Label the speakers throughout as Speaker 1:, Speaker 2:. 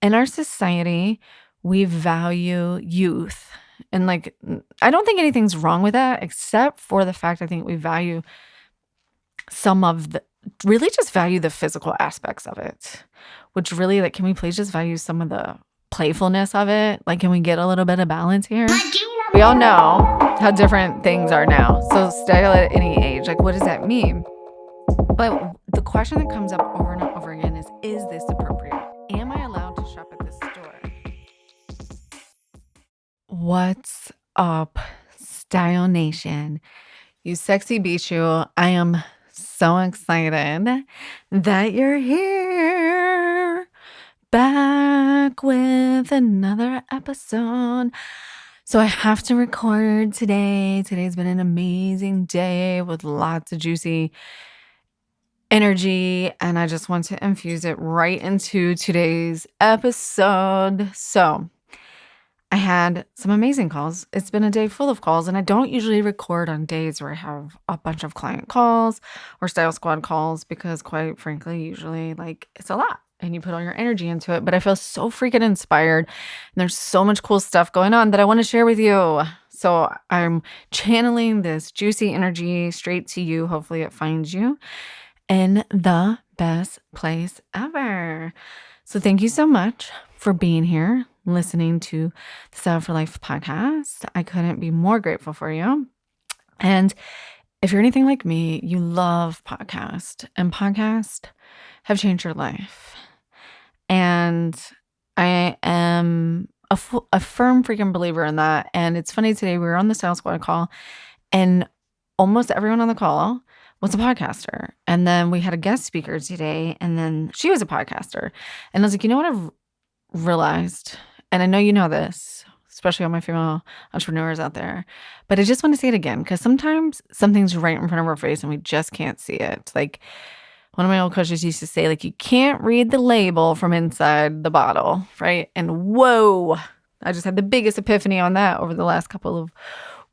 Speaker 1: in our society, we value youth. And like, I don't think anything's wrong with that, except for the fact I think we value some of the, really just value the physical aspects of it, which really, like, can we please just value some of the playfulness of it? Like, can we get a little bit of balance here? We all know how different things are now. So style at any age, like, what does that mean? But the question that comes up over and over again is this appropriate? Am I allowed to shop at this store? What's up, Style Nation? You sexy beach you. I am so excited that you're here, back with another episode. So I have to record today. Today's been an amazing day with lots of juicy energy, and I just want to infuse it right into today's episode. So I had some amazing calls. It's been a day full of calls, and I don't usually record on days where I have a bunch of client calls or Style Squad calls because, quite frankly, usually, like, it's a lot and you put all your energy into it. But I feel so freaking inspired, and there's so much cool stuff going on that I want to share with you. So I'm channeling this juicy energy straight to you. Hopefully it finds you in the best place ever. So thank you so much for being here, listening to the Style for Life podcast. I couldn't be more grateful for you. And if you're anything like me, you love podcasts, and podcasts have changed your life. And I am a firm freaking believer in that. And it's funny, today we were on the Style Squad call, and almost everyone on the call was a podcaster. And then we had a guest speaker today, and then she was a podcaster. And I was like, you know what I've realized? And I know you know this, especially all my female entrepreneurs out there, but I just want to say it again, because sometimes something's right in front of our face and we just can't see it. Like, one of my old coaches used to say, like, you can't read the label from inside the bottle, right? And whoa, I just had the biggest epiphany on that over the last couple of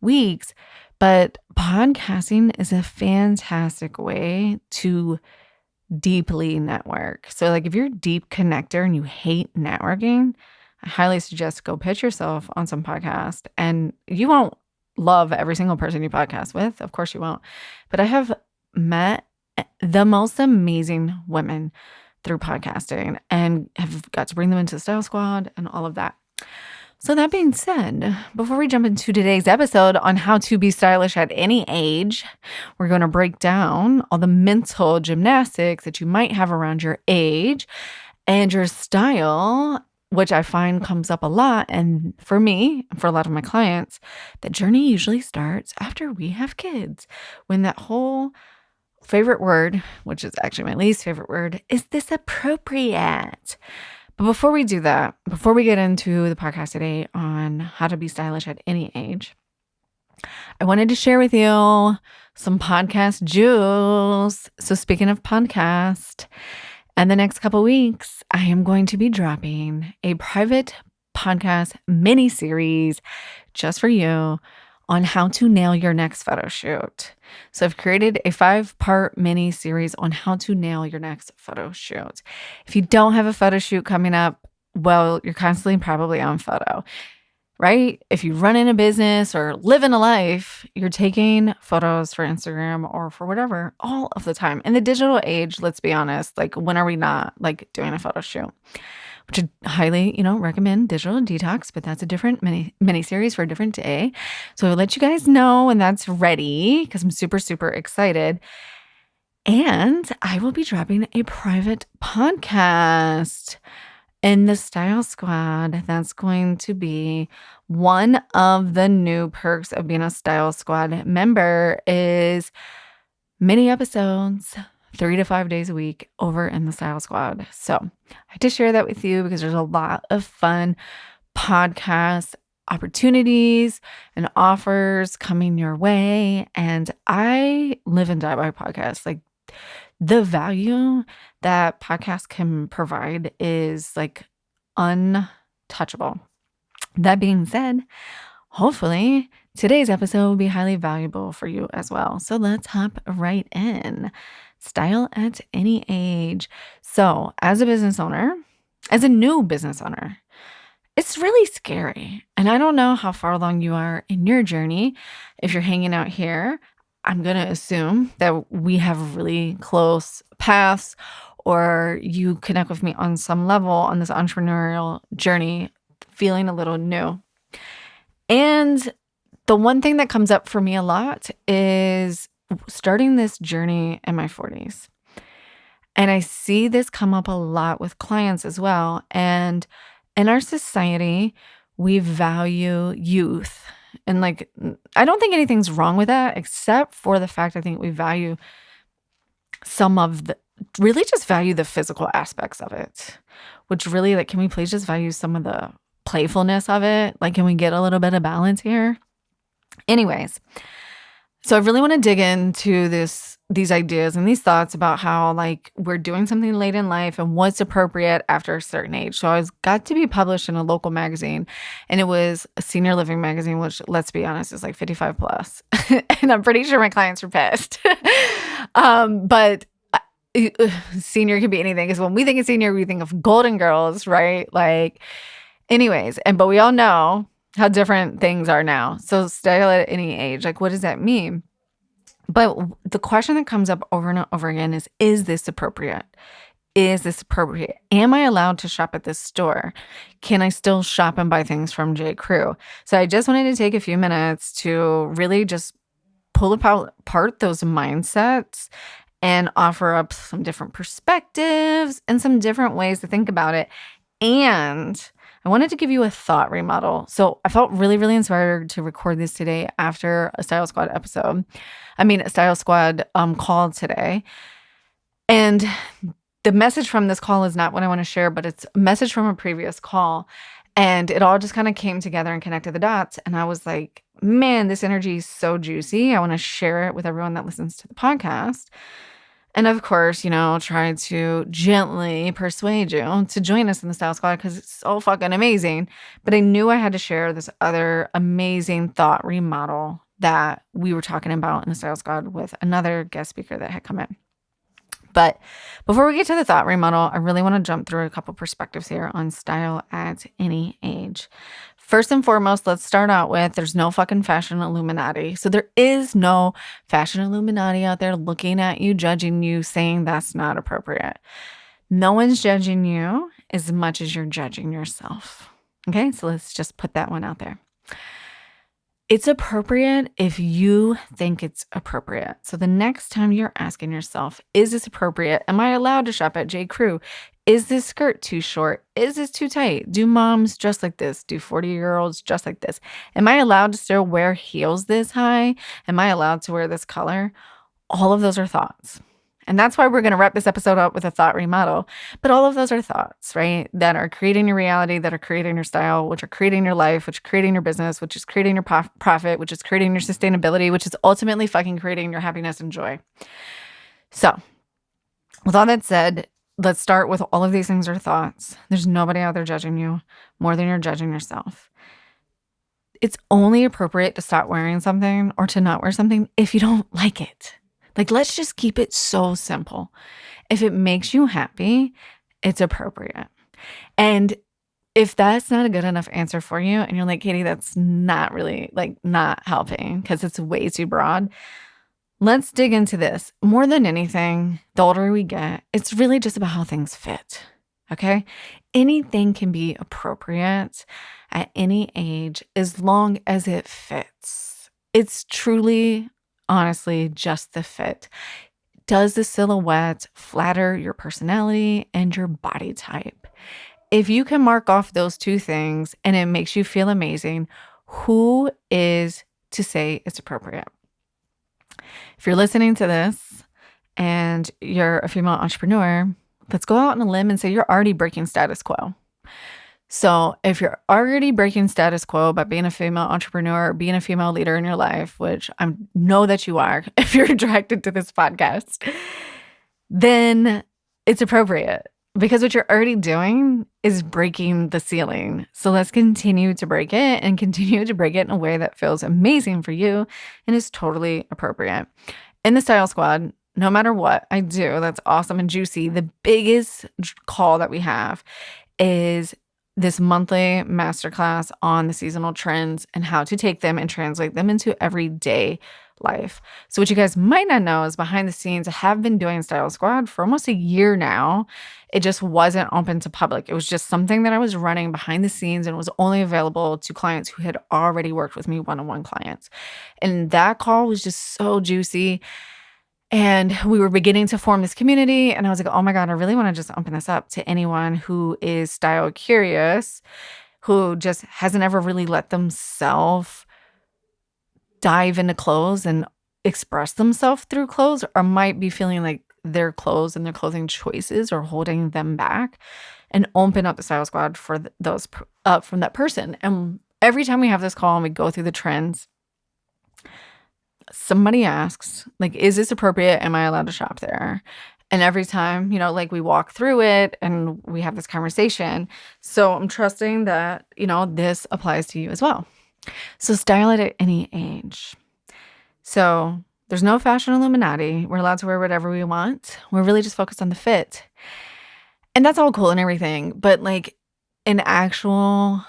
Speaker 1: weeks. But podcasting is a fantastic way to deeply network. So, like, if you're a deep connector and you hate networking, I highly suggest go pitch yourself on some podcast. And you won't love every single person you podcast with. Of course you won't. But I have met the most amazing women through podcasting and have got to bring them into the Style Squad and all of that. So that being said, before we jump into today's episode on how to be stylish at any age, we're going to break down all the mental gymnastics that you might have around your age and your style, which I find comes up a lot. And for me, for a lot of my clients, the journey usually starts after we have kids, when that whole favorite word, which is actually my least favorite word, is this appropriate. But before we do that, before we get into the podcast today on how to be stylish at any age, I wanted to share with you some podcast juice. So speaking of podcast, in the next couple weeks, I am going to be dropping a private podcast mini series just for you on how to nail your next photo shoot. So I've created a 5-part mini series on how to nail your next photo shoot. If you don't have a photo shoot coming up, well, you're constantly probably on photo, right? If you run in a business or live in a life, you're taking photos for Instagram or for whatever all of the time. In the digital age, let's be honest, like, when are we not, like, doing a photo shoot? Which I highly, recommend Digital Detox, but that's a different mini series for a different day. So I'll let you guys know when that's ready, because I'm super, super excited. And I will be dropping a private podcast in the Style Squad. That's going to be one of the new perks of being a Style Squad member, is mini episodes 3 to 5 days a week over in the Style Squad. So I had to share that with you because there's a lot of fun podcast opportunities and offers coming your way. And I live and die by podcasts. Like, the value that podcasts can provide is, like, untouchable. That being said, hopefully today's episode will be highly valuable for you as well. So let's hop right in. Style at any age. So as a business owner, as a new business owner. It's really scary. And I don't know how far along you are in your journey. If you're hanging out here, I'm going to assume that we have really close paths, or you connect with me on some level on this entrepreneurial journey, feeling a little new. And the one thing that comes up for me a lot is starting this journey in my 40s. And I see this come up a lot with clients as well. And in our society, we value youth. And I don't think anything's wrong with that, except for the fact I think we value really just value the physical aspects of it, which really, can we please just value some of the playfulness of it? Can we get a little bit of balance here? Anyways, so I really want to dig into these ideas and these thoughts about how we're doing something late in life and what's appropriate after a certain age. So I got to be published in a local magazine, and it was a senior living magazine, which, let's be honest, is 55 plus. And I'm pretty sure my clients were pissed. But senior could be anything, because when we think of senior, we think of Golden Girls, right? Anyways, but we all know how different things are now. So style at any age, what does that mean? But the question that comes up over and over again is this appropriate? Is this appropriate? Am I allowed to shop at this store? Can I still shop and buy things from J. Crew? So I just wanted to take a few minutes to really just pull apart those mindsets and offer up some different perspectives and some different ways to think about it. And I wanted to give you a thought remodel. So I felt really, really inspired to record this today after a Style Squad call today. And the message from this call is not what I want to share, but it's a message from a previous call. And it all just kind of came together and connected the dots. And I was like, man, this energy is so juicy. I want to share it with everyone that listens to the podcast. And of course, try to gently persuade you to join us in the Style Squad, because it's so fucking amazing. But I knew I had to share this other amazing thought remodel that we were talking about in the Style Squad with another guest speaker that had come in. But before we get to the thought remodel, I really want to jump through a couple perspectives here on style at any age. First and foremost, let's start out with there's no fucking fashion Illuminati. So there is no fashion Illuminati out there looking at you, judging you, saying that's not appropriate. No one's judging you as much as you're judging yourself. Okay, so let's just put that one out there. It's appropriate if you think it's appropriate. So the next time you're asking yourself, is this appropriate? Am I allowed to shop at J. Crew? Is this skirt too short? Is this too tight? Do moms dress like this? Do 40-year-olds dress like this? Am I allowed to still wear heels this high? Am I allowed to wear this color? All of those are thoughts. And that's why we're going to wrap this episode up with a thought remodel. But all of those are thoughts, right? That are creating your reality, that are creating your style, which are creating your life, which are creating your business, which is creating your profit, which is creating your sustainability, which is ultimately fucking creating your happiness and joy. So with all that said, let's start with all of these things are thoughts. There's nobody out there judging you more than you're judging yourself. It's only appropriate to stop wearing something or to not wear something if you don't like it. Let's just keep it so simple. If it makes you happy, it's appropriate. And if that's not a good enough answer for you, and you're like, Katie, that's not really not helping because it's way too broad, let's dig into this. More than anything, the older we get, it's really just about how things fit. Okay? Anything can be appropriate at any age as long as it fits. It's truly, honestly, just the fit. Does the silhouette flatter your personality and your body type? If you can mark off those two things and it makes you feel amazing, who is to say it's appropriate? If you're listening to this and you're a female entrepreneur, let's go out on a limb and say you're already breaking status quo. So if you're already breaking status quo by being a female entrepreneur, being a female leader in your life, which I know that you are if you're attracted to this podcast, then it's appropriate because what you're already doing is breaking the ceiling. So let's continue to break it and continue to break it in a way that feels amazing for you and is totally appropriate. In the Style Squad, no matter what I do, that's awesome and juicy, the biggest call that we have is this monthly masterclass on the seasonal trends and how to take them and translate them into everyday life. So what you guys might not know is behind the scenes, I have been doing Style Squad for almost a year now. It just wasn't open to public. It was just something that I was running behind the scenes and was only available to clients who had already worked with me, one-on-one clients. And that call was just so juicy. And we were beginning to form this community. And I was like, oh my God, I really want to just open this up to anyone who is style curious, who just hasn't ever really let themselves dive into clothes and express themselves through clothes, or might be feeling like their clothes and their clothing choices are holding them back, and open up the Style Squad for those from that person. And every time we have this call and we go through the trends, somebody asks, like, is this appropriate? Am I allowed to shop there? And every time, like, we walk through it and we have this conversation. So I'm trusting that, this applies to you as well. So style it at any age. So there's no fashion Illuminati. We're allowed to wear whatever we want. We're really just focused on the fit. And that's all cool and everything. But like an actual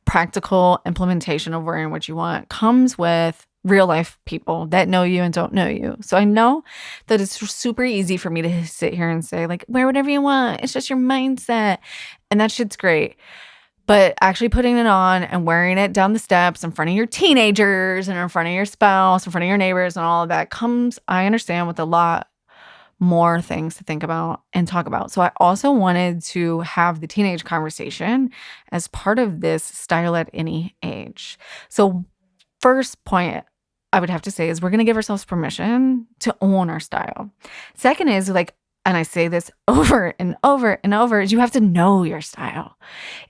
Speaker 1: practical implementation of wearing what you want comes with real life people that know you and don't know you. So I know that it's super easy for me to sit here and say, like, wear whatever you want. It's just your mindset. And that shit's great. But actually putting it on and wearing it down the steps in front of your teenagers and in front of your spouse, in front of your neighbors and all of that comes, I understand, with a lot more things to think about and talk about. So I also wanted to have the teenage conversation as part of this style at any age. So first point I would have to say is we're going to give ourselves permission to own our style. Second is, like, and I say this over and over and over, is you have to know your style.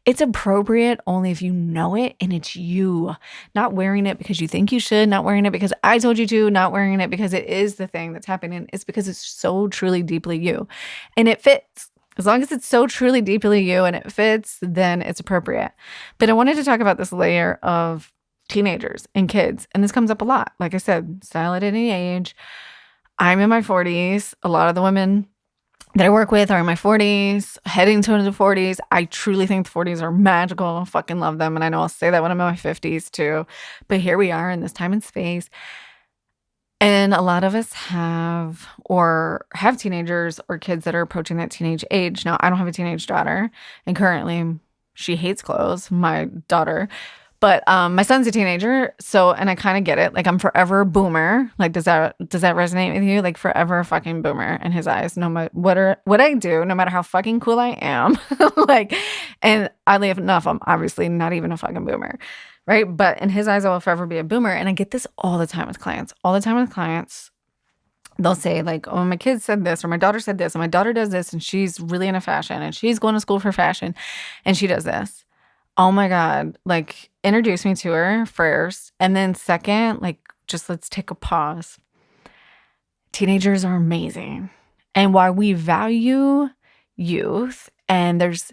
Speaker 1: It's appropriate only if you know it and it's you. Not wearing it because you think you should, not wearing it because I told you to, not wearing it because it is the thing that's happening. It's because it's so truly deeply you. And it fits. As long as it's so truly deeply you and it fits, then it's appropriate. But I wanted to talk about this layer of teenagers and kids. And this comes up a lot. Like I said, style at any age. I'm in my 40s. A lot of the women that I work with are in my 40s, heading to the 40s. I truly think the 40s are magical. I fucking love them. And I know I'll say that when I'm in my 50s too. But here we are in this time and space. And a lot of us have teenagers or kids that are approaching that teenage age. Now, I don't have a teenage daughter. And currently she hates clothes, my daughter. But my son's a teenager, and I kind of get it. Like, I'm forever a boomer. Like, does that resonate with you? Like, forever a fucking boomer in his eyes. No matter what I do, no matter how fucking cool I am, like, and oddly enough, I'm obviously not even a fucking boomer, right? But in his eyes, I will forever be a boomer. And I get this all the time with clients. They'll say, like, oh, my kid said this, or my daughter said this, and my daughter does this, and she's really into fashion, and she's going to school for fashion, and she does this. Oh my God, like, introduce me to her first. And then second, like, just let's take a pause. Teenagers are amazing. And while we value youth, and there's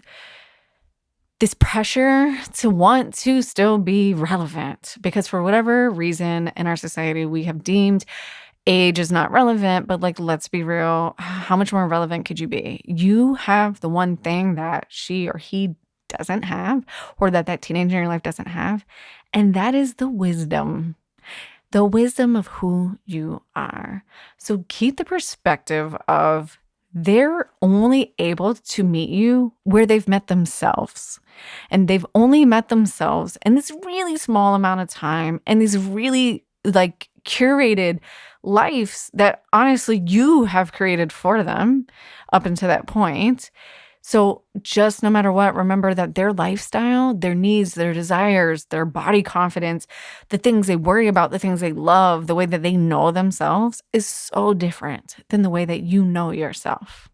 Speaker 1: this pressure to want to still be relevant, because for whatever reason in our society, we have deemed age is not relevant, but, like, let's be real. How much more relevant could you be? You have the one thing that she or he doesn't have, or that teenager in your life doesn't have, and that is the wisdom of who you are. So keep the perspective of they're only able to meet you where they've met themselves, and they've only met themselves in this really small amount of time, and these really, like, curated lives that honestly you have created for them up until that point. So just no matter what, remember that their lifestyle, their needs, their desires, their body confidence, the things they worry about, the things they love, the way that they know themselves is so different than the way that you know yourself.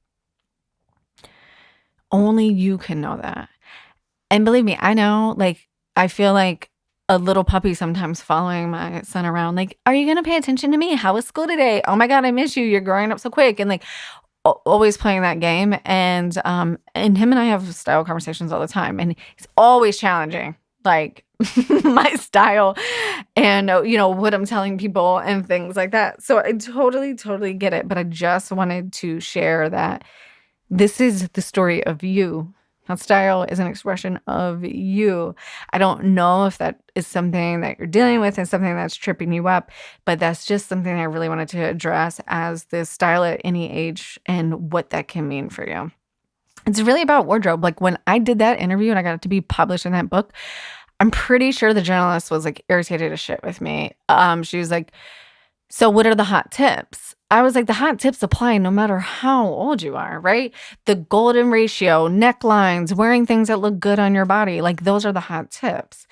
Speaker 1: Only you can know that. And believe me, I know, like, I feel like a little puppy sometimes following my son around, like, are you going to pay attention to me? How was school today? Oh my God, I miss you. You're growing up so quick. And, like, always playing that game. And him and I have style conversations all the time, and he's always challenging, like, my style and, what I'm telling people and things like that. So I totally get it. But I just wanted to share that this is the story of you. That style is an expression of you. I don't know if that is something that you're dealing with and something that's tripping you up, but that's just something I really wanted to address as this style at any age and what that can mean for you. It's really about wardrobe. Like when I did that interview and I got it to be published in that book, I'm pretty sure the journalist was like irritated as shit with me. She was like, "So what are the hot tips?" I was like, "The hot tips apply no matter how old you are, right? The golden ratio, necklines, wearing things that look good on your body, like those are the hot tips."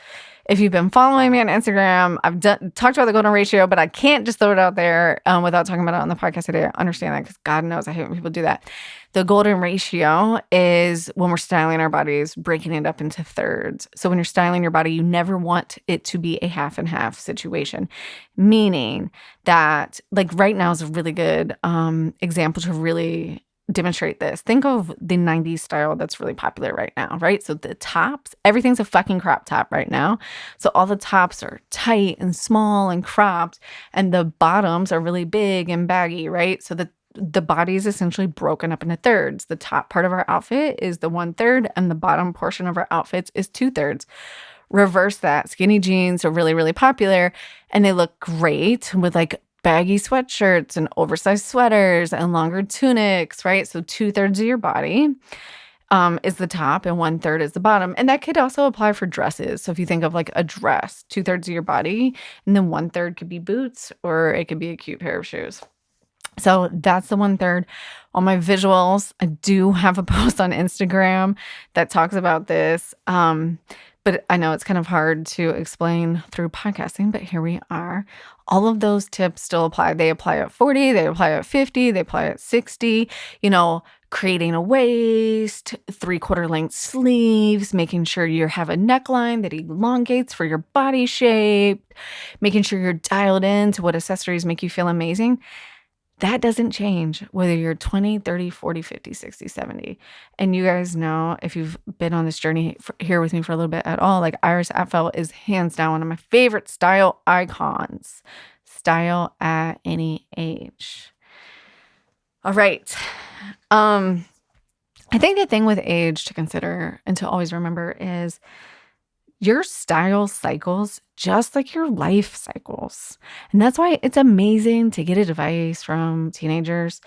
Speaker 1: If you've been following me on Instagram, I've talked about the golden ratio, but I can't just throw it out there without talking about it on the podcast today. I understand that because God knows I hate when people do that. The golden ratio is when we're styling our bodies, breaking it up into thirds. So when you're styling your body, you never want it to be a half and half situation, meaning that like right now is a really good example to really demonstrate this. Think of the 90s style that's really popular right now, right? So the tops, everything's a fucking crop top right now. So all the tops are tight and small and cropped, and the bottoms are really big and baggy, right? So the body is essentially broken up into thirds. The top part of our outfit is the 1/3, and the bottom portion of our outfits is 2/3. Reverse that. Skinny jeans are really, really popular, and they look great with like baggy sweatshirts and oversized sweaters and longer tunics, right? So 2/3 of your body is the top and 1/3 is the bottom. And that could also apply for dresses. So if you think of like a dress, 2/3 of your body, and then 1/3 could be boots or it could be a cute pair of shoes. So that's the 1/3. All my visuals, I do have a post on Instagram that talks about this. But I know it's kind of hard to explain through podcasting, but here we are. All of those tips still apply. They apply at 40, they apply at 50, they apply at 60, creating a waist, 3/4 length sleeves, making sure you have a neckline that elongates for your body shape, making sure you're dialed in to what accessories make you feel amazing. That doesn't change whether you're 20, 30, 40, 50, 60, 70. And you guys know, if you've been on this journey here with me for a little bit at all, like Iris Apfel is hands down one of my favorite style icons. Style at any age. All right. I think the thing with age to consider and to always remember is your style cycles just like your life cycles. And that's why it's amazing to get advice from teenagers.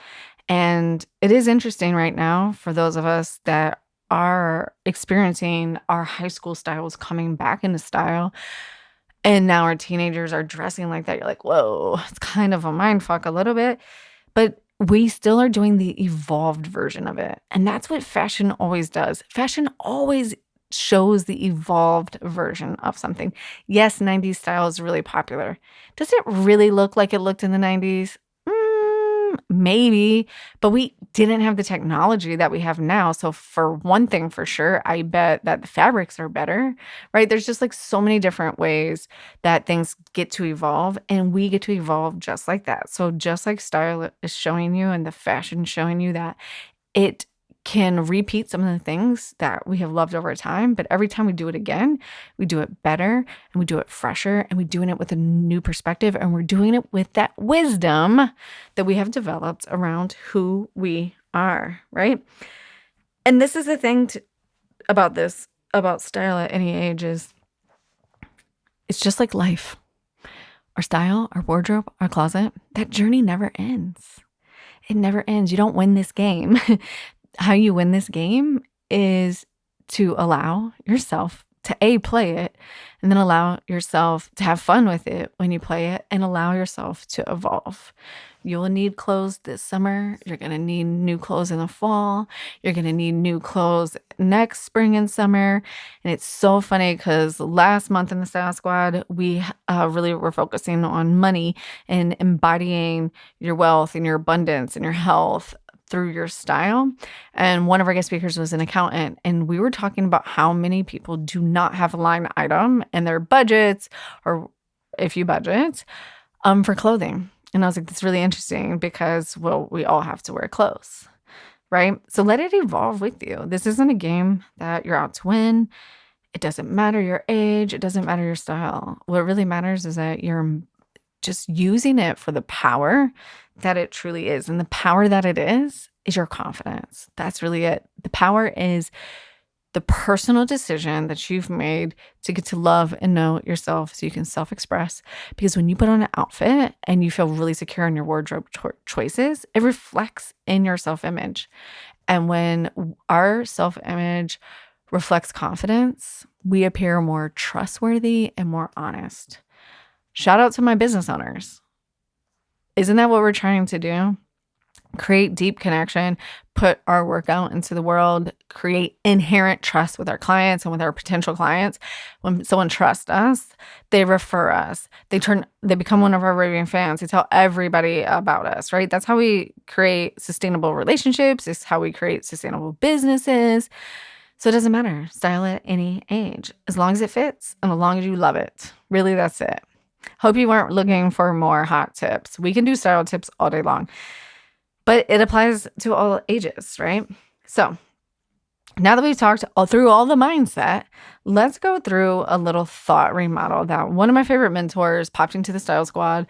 Speaker 1: And it is interesting right now for those of us that are experiencing our high school styles coming back into style. And now our teenagers are dressing like that. You're like, whoa, it's kind of a mind fuck a little bit. But we still are doing the evolved version of it. And that's what fashion always does. Fashion always shows the evolved version of something. Yes, 90s style is really popular. Does it really look like it looked in the 90s? Maybe, but we didn't have the technology that we have now. So for one thing, for sure, I bet that the fabrics are better, right? There's just like so many different ways that things get to evolve, and we get to evolve just like that. So just like style is showing you and the fashion showing you that it can repeat some of the things that we have loved over time, but every time we do it again, we do it better and we do it fresher and we're doing it with a new perspective, and we're doing it with that wisdom that we have developed around who we are, right? And this is the thing about style at any age is it's just like life. Our style, our wardrobe, our closet, that journey never ends. It never ends. You don't win this game. How you win this game is to allow yourself to play it, and then allow yourself to have fun with it when you play it, and allow yourself to evolve. You'll need clothes this summer. You're going to need new clothes in the fall. You're going to need new clothes next spring and summer. And it's so funny because last month in the Style Squad, we really were focusing on money and embodying your wealth and your abundance and your health through your style. And one of our guest speakers was an accountant, and we were talking about how many people do not have a line item in their budgets, or if you budget, for clothing. And I was like, that's really interesting because, well, we all have to wear clothes, right? So let it evolve with you. This isn't a game that you're out to win. It doesn't matter your age. It doesn't matter your style. What really matters is that you're just using it for the power that it truly is. And the power that it is your confidence. That's really it. The power is the personal decision that you've made to get to love and know yourself so you can self-express. Because when you put on an outfit and you feel really secure in your wardrobe choices, it reflects in your self-image. And when our self-image reflects confidence, we appear more trustworthy and more honest. Shout out to my business owners. Isn't that what we're trying to do? Create deep connection, put our work out into the world, create inherent trust with our clients and with our potential clients. When someone trusts us, they refer us. They become one of our raving fans. They tell everybody about us, right? That's how we create sustainable relationships. It's how we create sustainable businesses. So it doesn't matter. Style at any age, as long as it fits and as long as you love it. Really, that's it. Hope you weren't looking for more hot tips. We can do style tips all day long. But it applies to all ages, right? So now that we've talked through all the mindset, let's go through a little thought remodel that one of my favorite mentors popped into the Style Squad.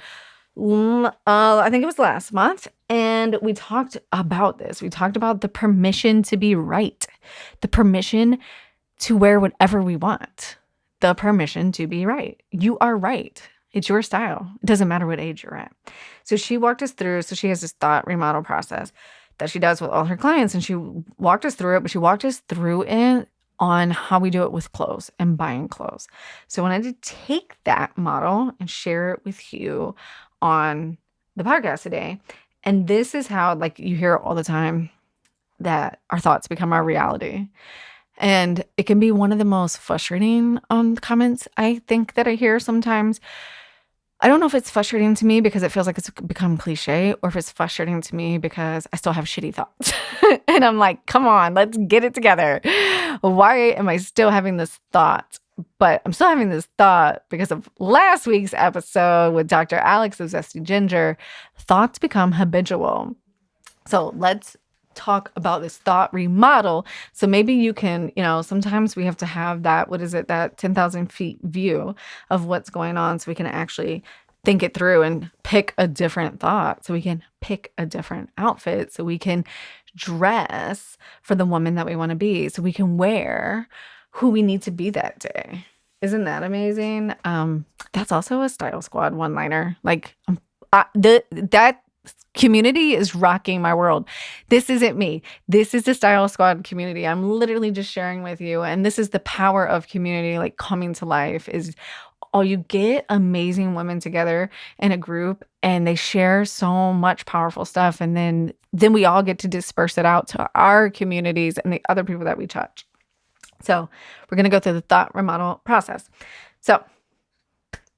Speaker 1: I think it was last month. And we talked about this. We talked about the permission to be right, the permission to wear whatever we want, the permission to be right. You are right. It's your style. It doesn't matter what age you're at. So she walked us through. So she has this thought remodel process that she does with all her clients. And she walked us through it, but she walked us through it on how we do it with clothes and buying clothes. So I wanted to take that model and share it with you on the podcast today. And this is how, like, you hear all the time that our thoughts become our reality. And it can be one of the most frustrating comments I think that I hear sometimes. I don't know if it's frustrating to me because it feels like it's become cliche, or if it's frustrating to me because I still have shitty thoughts. And I'm like, come on, let's get it together. Why am I still having this thought? But I'm still having this thought because of last week's episode with Dr. Alex of Zesty Ginger. Thoughts become habitual. So let's talk about this thought remodel. So maybe you can, sometimes we have to have that, that 10,000 feet view of what's going on so we can actually think it through and pick a different thought. So we can pick a different outfit. So we can dress for the woman that we want to be. So we can wear who we need to be that day. Isn't that amazing? That's also a Style Squad one-liner. Like that community is rocking my world. This isn't me. This is the Style Squad community. I'm literally just sharing with you. And this is the power of community, like coming to life, is you get amazing women together in a group and they share so much powerful stuff. And then we all get to disperse it out to our communities and the other people that we touch. So we're going to go through the thought remodel process. So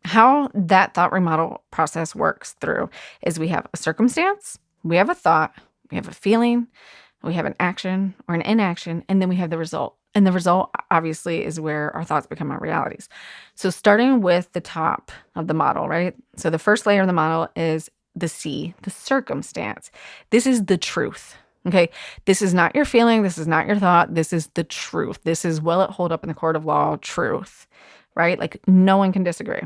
Speaker 1: how that thought remodel process works through is we have a circumstance, we have a thought, we have a feeling, we have an action or an inaction, and then we have the result. And the result, obviously, is where our thoughts become our realities. So starting with the top of the model, right? So the first layer of the model is the C, the circumstance. This is the truth. Okay, this is not your feeling. This is not your thought. This is the truth. This is, will it hold up in the court of law? Truth, right? Like no one can disagree.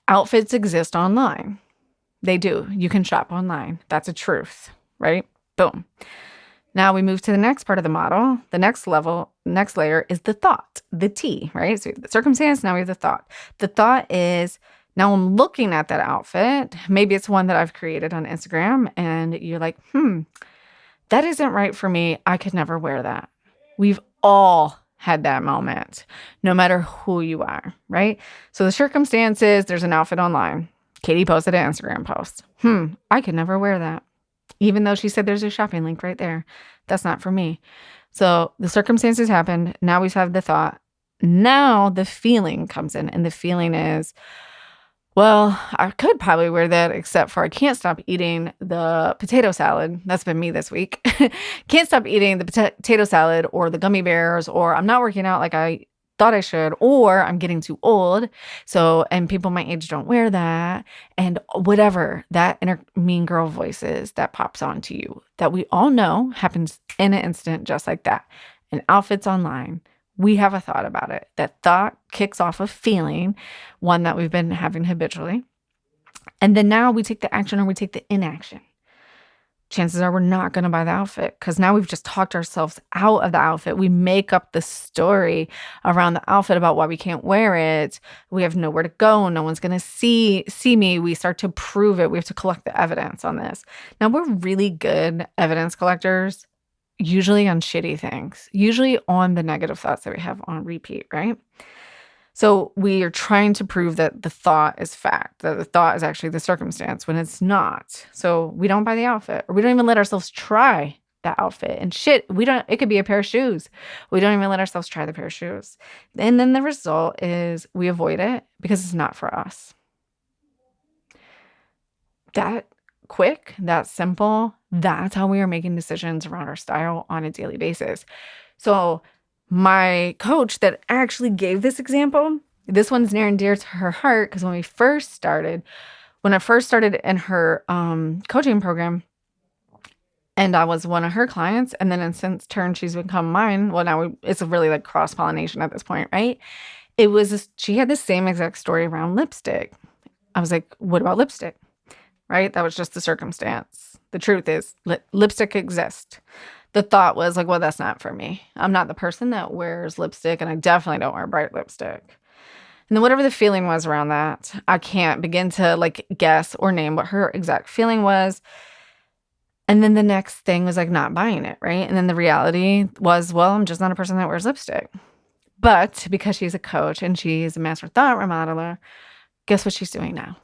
Speaker 1: Outfits exist online. They do. You can shop online. That's a truth, right? Boom. Now we move to the next part of the model. The next layer is the thought, the T, right? So the circumstance, now we have the thought. The thought is, now I'm looking at that outfit. Maybe it's one that I've created on Instagram and you're like, that isn't right for me. I could never wear that. We've all had that moment, no matter who you are, right? So the circumstances, there's an outfit online. Katie posted an Instagram post. I could never wear that. Even though she said there's a shopping link right there. That's not for me. So the circumstances happened. Now we have the thought. Now the feeling comes in. And the feeling is, well, I could probably wear that, except for I can't stop eating the potato salad. That's been me this week. Can't stop eating the potato salad or the gummy bears, or I'm not working out like I thought I should, or I'm getting too old. So, and people my age don't wear that, and whatever that inner mean girl voice is that pops onto you that we all know happens in an instant, just like that. And outfits online. We have a thought about it. That thought kicks off a feeling, one that we've been having habitually. And then now we take the action or we take the inaction. chances are we're not going to buy the outfit because now we've just talked ourselves out of the outfit. We make up the story around the outfit about why we can't wear it. We have nowhere to go. No one's going to see me. We start to prove it. We have to collect the evidence on this. Now, we're really good evidence collectors, usually on shitty things, usually on the negative thoughts that we have on repeat, right? So we are trying to prove that the thought is fact, that the thought is actually the circumstance when it's not. So we don't buy the outfit, or we don't even let ourselves try the outfit. And shit, it could be a pair of shoes. We don't even let ourselves try the pair of shoes. And then the result is we avoid it because it's not for us. That quick, that simple, that's how we are making decisions around our style on a daily basis. So my coach that actually gave this example, this one's near and dear to her heart because when I first started in her coaching program, and I was one of her clients, and then in since turn she's become mine. Well, now it's really like cross-pollination at this point, right? She had the same exact story around lipstick. I was like, what about lipstick? Right? That was just the circumstance. The truth is lipstick exists. The thought was like, well, that's not for me. I'm not the person that wears lipstick, and I definitely don't wear bright lipstick. And then whatever the feeling was around that, I can't begin to like guess or name what her exact feeling was. And then the next thing was like not buying it, right? And then the reality was, well, I'm just not a person that wears lipstick. But because she's a coach and she's a master thought remodeler, guess what she's doing now?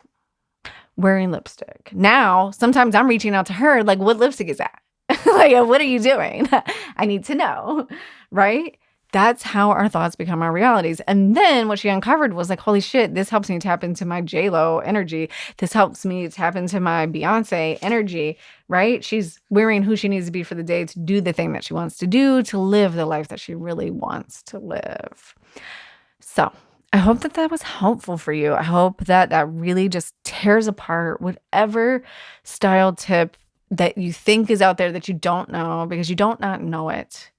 Speaker 1: Wearing lipstick. Now, sometimes I'm reaching out to her like, what lipstick is that? Like, what are you doing? I need to know, right? That's how our thoughts become our realities. And then what she uncovered was like, holy shit, this helps me tap into my J-Lo energy. This helps me tap into my Beyonce energy, right? She's wearing who she needs to be for the day to do the thing that she wants to do, to live the life that she really wants to live. So I hope that was helpful for you. I hope that really just tears apart whatever style tip that you think is out there that you don't know because you don't not know it.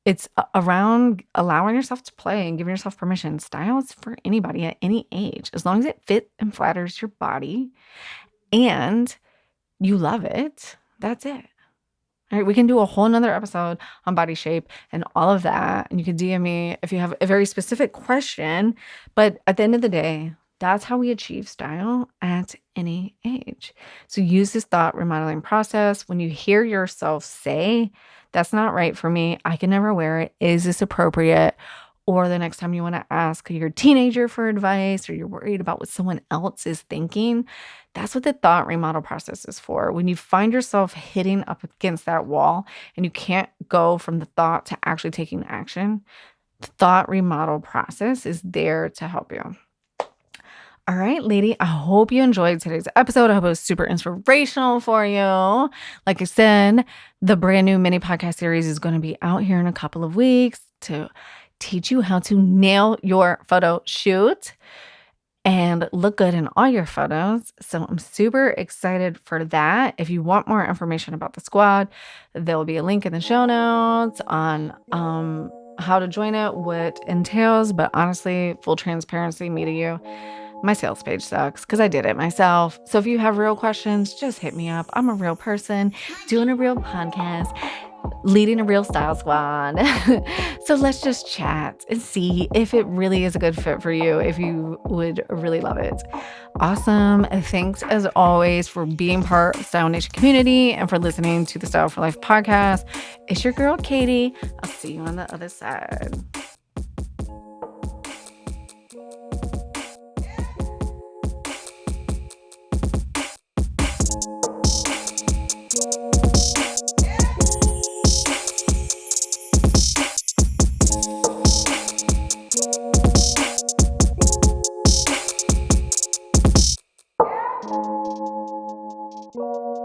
Speaker 1: It's around allowing yourself to play and giving yourself permission. Style is for anybody at any age, as long as it fits and flatters your body and you love it. That's it. All right, we can do a whole nother episode on body shape and all of that. And you can DM me if you have a very specific question. But at the end of the day, that's how we achieve style at any age. So use this thought remodeling process. When you hear yourself say, that's not right for me, I can never wear it, is this appropriate? Or the next time you want to ask your teenager for advice or you're worried about what someone else is thinking, that's what the thought remodel process is for. When you find yourself hitting up against that wall and you can't go from the thought to actually taking action, the thought remodel process is there to help you. All right, lady, I hope you enjoyed today's episode. I hope it was super inspirational for you. Like I said, the brand new mini podcast series is going to be out here in a couple of weeks to teach you how to nail your photo shoot and look good in all your photos. So I'm super excited for that. If you want more information about the squad, there will be a link in the show notes on how to join it, what entails. But honestly, full transparency, me to you, my sales page sucks because I did it myself. So if you have real questions, just hit me up. I'm a real person doing a real podcast, leading a real style squad. So let's just chat and see if it really is a good fit for you, if you would really love it. Awesome. Thanks as always for being part of Style Nation community and for listening to the Style for Life podcast. It's your girl, Katie. I'll see you on the other side. Thank you.